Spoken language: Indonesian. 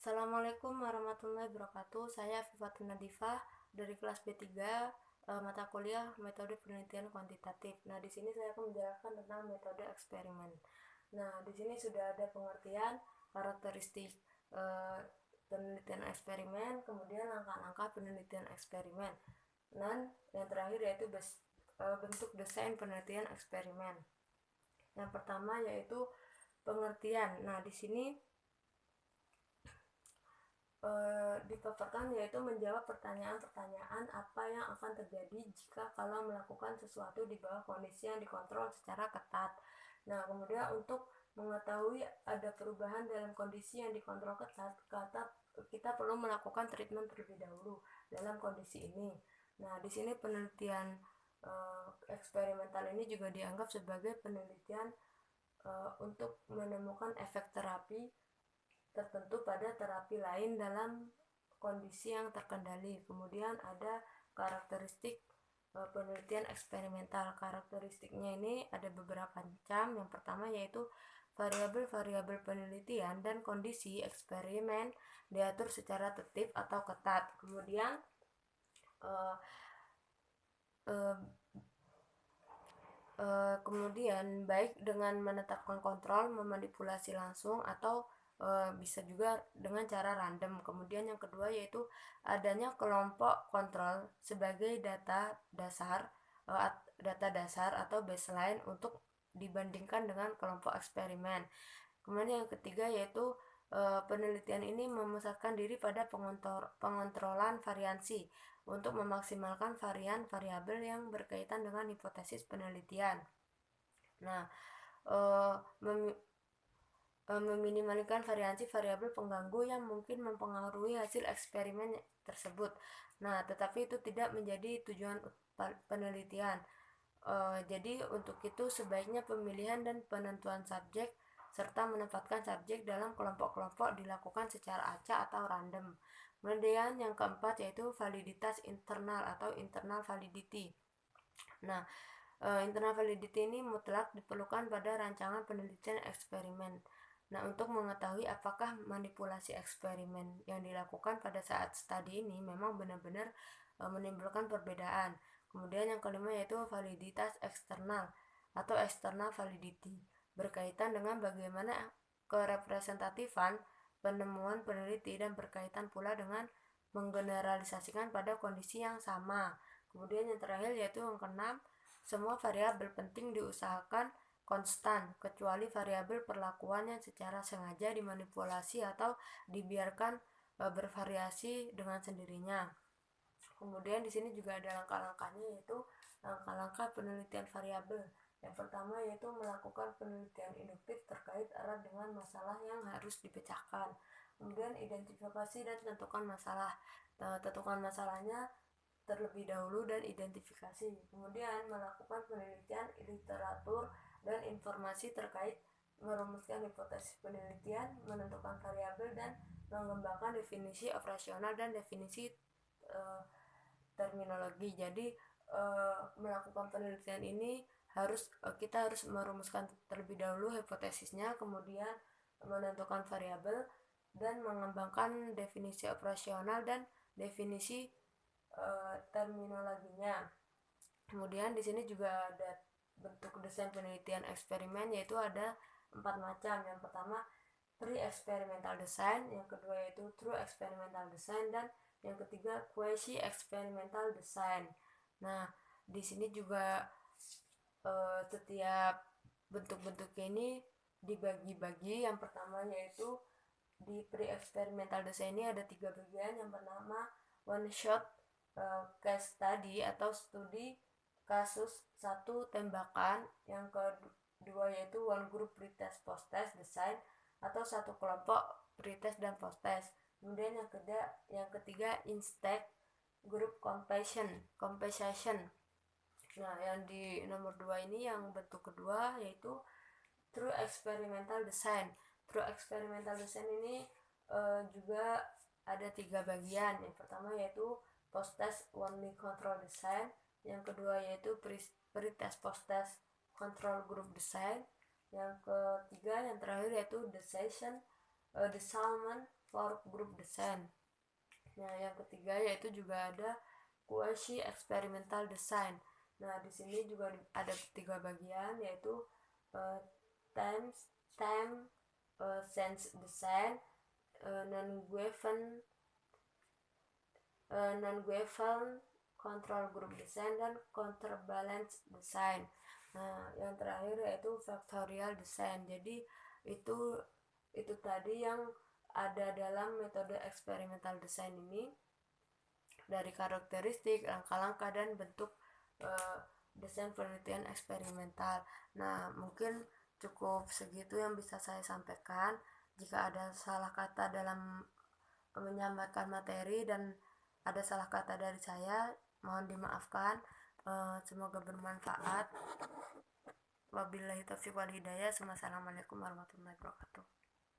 Assalamualaikum warahmatullahi wabarakatuh. Saya Fifatun Nadifah dari kelas B3, mata kuliah metode penelitian kuantitatif. Nah, di sini saya akan menjelaskan tentang metode eksperimen. Nah, di sini sudah ada pengertian karakteristik eh, penelitian eksperimen, kemudian langkah-langkah penelitian eksperimen. Dan yang terakhir yaitu bentuk desain penelitian eksperimen. Yang pertama yaitu pengertian. Nah, di sini dipaparkan yaitu menjawab pertanyaan-pertanyaan apa yang akan terjadi jika kalau melakukan sesuatu di bawah kondisi yang dikontrol secara ketat. Nah, kemudian untuk mengetahui ada perubahan dalam kondisi yang dikontrol ketat, kita perlu melakukan treatment terlebih dahulu dalam kondisi ini. Nah, di sini penelitian eksperimental ini juga dianggap sebagai penelitian untuk menemukan efek terapi tertentu pada terapi lain dalam kondisi yang terkendali. Kemudian ada karakteristik penelitian eksperimental. Karakteristiknya ini ada beberapa macam. Yang pertama yaitu variabel-variabel penelitian dan kondisi eksperimen diatur secara tertib atau ketat. Kemudian baik dengan menetapkan kontrol, memanipulasi langsung, atau bisa juga dengan cara random. Kemudian yang kedua yaitu adanya kelompok kontrol sebagai data dasar atau baseline untuk dibandingkan dengan kelompok eksperimen. Kemudian yang ketiga yaitu penelitian ini memusatkan diri pada pengontrolan variansi untuk memaksimalkan variabel yang berkaitan dengan hipotesis penelitian. Nah, meminimalkan variasi variabel pengganggu yang mungkin mempengaruhi hasil eksperimen tersebut. Nah, tetapi itu tidak menjadi tujuan penelitian. Jadi untuk itu sebaiknya pemilihan dan penentuan subjek serta menempatkan subjek dalam kelompok-kelompok dilakukan secara acak atau random. Kemudian yang keempat yaitu validitas internal atau internal validity. Nah, internal validity ini mutlak diperlukan pada rancangan penelitian eksperimen. Nah, untuk mengetahui apakah manipulasi eksperimen yang dilakukan pada saat studi ini memang benar-benar menimbulkan perbedaan. Kemudian yang kelima yaitu validitas eksternal atau external validity, berkaitan dengan bagaimana kerepresentatifan penemuan peneliti dan berkaitan pula dengan menggeneralisasikan pada kondisi yang sama. Kemudian yang terakhir yaitu yang keenam, semua variabel penting diusahakan konstan, kecuali variabel perlakuan yang secara sengaja dimanipulasi atau dibiarkan bervariasi dengan sendirinya. Kemudian di sini juga ada langkah-langkahnya yaitu langkah-langkah penelitian variabel. Yang pertama yaitu melakukan penelitian induktif terkait erat dengan masalah yang harus dipecahkan. Kemudian identifikasi dan tentukan masalah. Tentukan masalahnya terlebih dahulu dan identifikasi. Kemudian melakukan penelitian literatur dan informasi terkait merumuskan hipotesis penelitian, menentukan variabel dan mengembangkan definisi operasional dan definisi terminologi. Jadi melakukan penelitian ini kita harus merumuskan terlebih dahulu hipotesisnya, kemudian menentukan variabel dan mengembangkan definisi operasional dan definisi terminologinya. Kemudian di sini juga ada bentuk desain penelitian eksperimen yaitu ada 4 macam. Yang pertama pre-experimental design, yang kedua yaitu true experimental design, dan yang ketiga quasi experimental design. Nah, di sini juga setiap bentuk-bentuknya ini dibagi-bagi. Yang pertama yaitu di pre-experimental design ini ada 3 bagian. Yang pertama one shot case study atau studi kasus satu tembakan. Yang kedua yaitu one group pretest post-test design atau satu kelompok pretest dan post-test. Kemudian yang ketiga instate group compensation. Nah, yang di nomor 2 ini yang bentuk kedua yaitu true experimental design. True experimental design ini juga ada 3 bagian. Yang pertama yaitu post-test only control design, yang kedua yaitu pre-test post-test control group design, yang ketiga yang terakhir yaitu the Salmon for group design. Nah, yang ketiga yaitu juga ada quasi experimental design. Nah, di sini juga ada 3 bagian yaitu uh, time time sense design, non-Guevan control group design, dan counterbalance design. Nah, yang terakhir yaitu factorial design. Jadi itu tadi yang ada dalam metode eksperimental design ini, dari karakteristik, langkah-langkah, dan bentuk desain penelitian eksperimental. Nah, mungkin cukup segitu yang bisa saya sampaikan. Jika ada salah kata dalam menyampaikan materi dan ada salah kata dari saya, mohon dimaafkan. Semoga bermanfaat. Wabillahi taufiq wal hidayah. Wassalamualaikum warahmatullahi wabarakatuh.